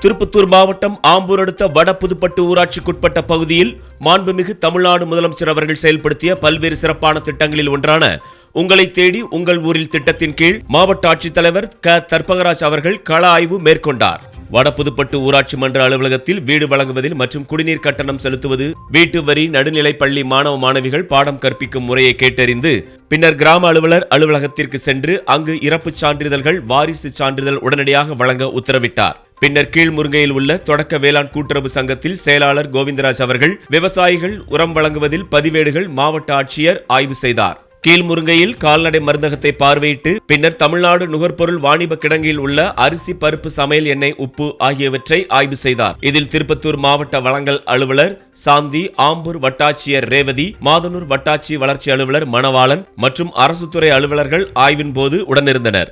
திருப்பத்தூர் மாவட்டம் ஆம்பூர் அடுத்த வடபுதுப்பட்டு ஊராட்சிக்குட்பட்ட பகுதியில் மாண்புமிகு தமிழ்நாடு முதலமைச்சர் அவர்கள் செயல்படுத்திய பல்வேறு சிறப்பான திட்டங்களில் ஒன்றான உங்களை தேடி உங்கள் ஊரில் திட்டத்தின் கீழ் மாவட்ட ஆட்சித்தலைவர் தர்பகராஜ் அவர்கள் கள ஆய்வு மேற்கொண்டார். வடபுதுப்பட்டு ஊராட்சி மன்ற அலுவலகத்தில் வீடு வழங்குவதில் மற்றும் குடிநீர் கட்டணம் செலுத்துவது, வீட்டு வரி, நடுநிலைப் பள்ளி மாணவ மாணவிகள் பாடம் கற்பிக்கும் முறையை கேட்டறிந்து பின்னர் கிராம அலுவலர் அலுவலகத்திற்கு சென்று அங்கு இறப்புச் சான்றிதழ்கள், வாரிசு சான்றிதழ் உடனடியாக வழங்க உத்தரவிட்டார். பின்னர் கீழ்முருங்கையில் உள்ள தொடக்க வேளாண் கூட்டுறவு சங்கத்தில் செயலாளர் கோவிந்தராஜ் அவர்கள் விவசாயிகள் உரம் வழங்குவதில் பதிவேடுகள் மாவட்ட ஆட்சியர் ஆய்வு செய்தார். கீழ்முருங்கையில் கால்நடை மருந்தகத்தை பார்வையிட்டு பின்னர் தமிழ்நாடு நுகர்பொருள் வாணிப கிடங்கில் உள்ள அரிசி, பருப்பு, சமையல் எண்ணெய், உப்பு ஆகியவற்றை ஆய்வு செய்தார். இதில் திருப்பத்தூர் மாவட்ட வழங்கல் அலுவலர் சாந்தி, ஆம்பூர் வட்டாட்சியர் ரேவதி, மாதனூர் வட்டாட்சி வளர்ச்சி அலுவலர் மணவாளன் மற்றும் அரசுத்துறை அலுவலர்கள் ஆய்வின் போது உடனிருந்தனர்.